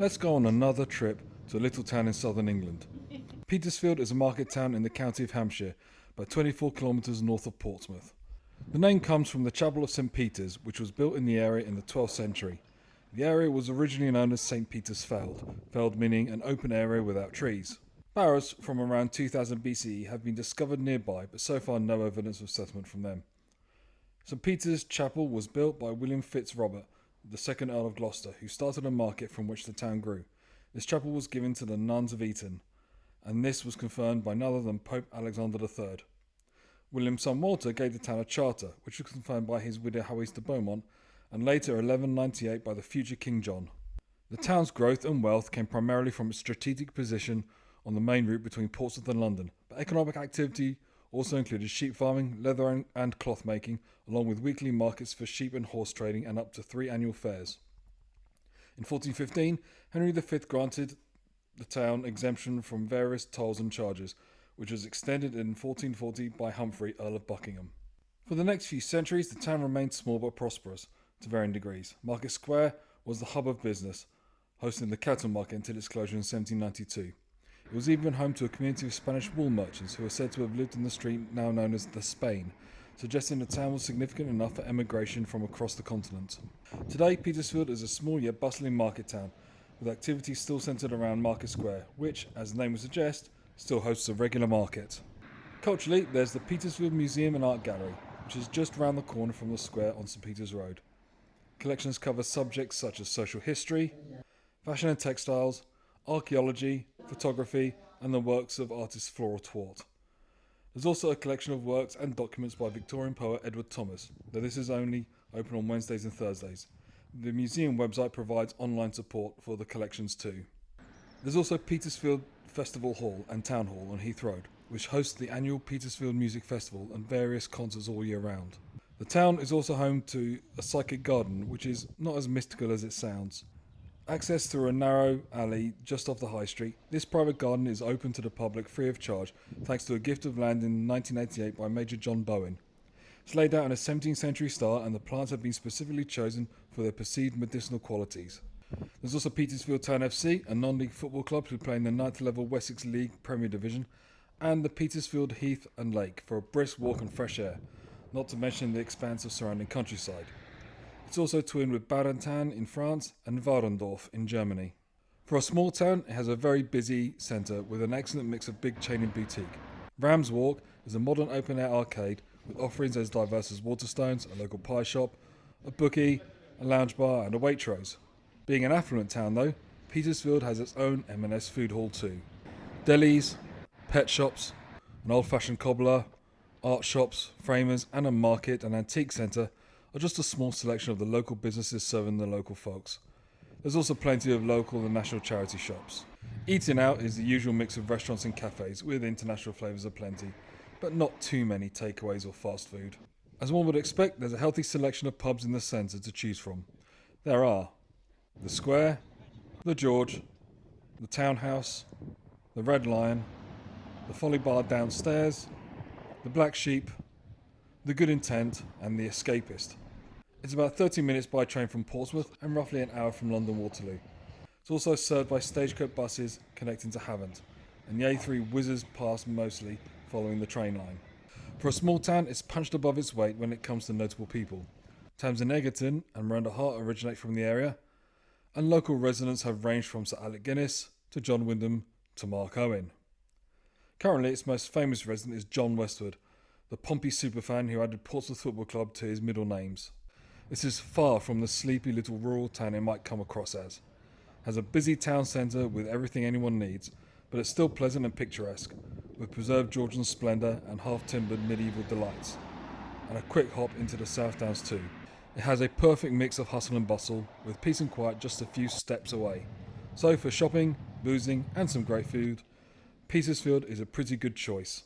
Let's go on another trip to a little town in southern England. Petersfield is a market town in the county of Hampshire, about 24 kilometres north of Portsmouth. The name comes from the Chapel of St Peter's, which was built in the area in the 12th century. The area was originally known as St Peter's Feld meaning an open area without trees. Barrows from around 2000 BCE have been discovered nearby, but so far no evidence of settlement from them. St Peter's Chapel was built by William Fitz-Robert, the second Earl of Gloucester, who started a market from which the town grew. This chapel was given to the nuns of Eton, and this was confirmed by none other than Pope Alexander III. William's son Walter gave the town a charter, which was confirmed by his widow Howies de Beaumont, and later 1198 by the future King John. The town's growth and wealth came primarily from its strategic position on the main route between Portsmouth and London, but economic activity also included sheep farming, leather and cloth making, along with weekly markets for sheep and horse trading and up to 3 annual fairs. In 1415, Henry V granted the town exemption from various tolls and charges, which was extended in 1440 by Humphrey, Earl of Buckingham. For the next few centuries, the town remained small but prosperous, to varying degrees. Market Square was the hub of business, hosting the cattle market until its closure in 1792. It was even home to a community of Spanish wool merchants who are said to have lived in the street now known as the Spain, suggesting the town was significant enough for emigration from across the continent. Today, Petersfield is a small yet bustling market town, with activity still centred around Market Square, which, as the name would suggest, still hosts a regular market. Culturally, there's the Petersfield Museum and Art Gallery, which is just round the corner from the square on St Peter's Road. Collections cover subjects such as social history, fashion and textiles, archaeology, photography, and the works of artist Flora Twart. There's also a collection of works and documents by Victorian poet Edward Thomas, though this is only open on Wednesdays and Thursdays. The museum website provides online support for the collections too. There's also Petersfield Festival Hall and Town Hall on Heath Road, which hosts the annual Petersfield Music Festival and various concerts all year round. The town is also home to a psychic garden, which is not as mystical as it sounds. Access through a narrow alley just off the high street, this private garden is open to the public free of charge thanks to a gift of land in 1988 by Major John Bowen. It's laid out in a 17th century style and the plants have been specifically chosen for their perceived medicinal qualities. There's also Petersfield Town FC, a non-league football club who play in the 9th level Wessex League Premier Division, and the Petersfield Heath and Lake for a brisk walk and fresh air, not to mention the expanse of surrounding countryside. It's also twinned with Barentan in France and Warendorf in Germany. For a small town, it has a very busy centre with an excellent mix of big chain and boutique. Rams Walk is a modern open-air arcade with offerings as diverse as Waterstones, a local pie shop, a bookie, a lounge bar and a Waitrose. Being an affluent town though, Petersfield has its own M&S food hall too. Delis, pet shops, an old-fashioned cobbler, art shops, framers and a market and antique centre are just a small selection of the local businesses serving the local folks. There's also plenty of local and national charity shops. Eating out is the usual mix of restaurants and cafes with international flavours aplenty, but not too many takeaways or fast food. As one would expect, there's a healthy selection of pubs in the centre to choose from. There are the Square, the George, the Townhouse, the Red Lion, the Folly Bar downstairs, the Black Sheep, the Good Intent and the Escapist. It's about 30 minutes by train from Portsmouth and roughly an hour from London Waterloo. It's also served by stagecoach buses connecting to Havant, and the A3 whizzes past mostly following the train line. For a small town, it's punched above its weight when it comes to notable people. Tamsin Egerton and Miranda Hart originate from the area, and local residents have ranged from Sir Alec Guinness to John Wyndham to Mark Owen. Currently, its most famous resident is John Westwood, the Pompey superfan who added Portsmouth Football Club to his middle names. This is far from the sleepy little rural town it might come across as. It has a busy town centre with everything anyone needs, but it's still pleasant and picturesque, with preserved Georgian splendour and half-timbered medieval delights, and a quick hop into the South Downs too. It has a perfect mix of hustle and bustle, with peace and quiet just a few steps away. So for shopping, boozing and some great food, Petersfield is a pretty good choice.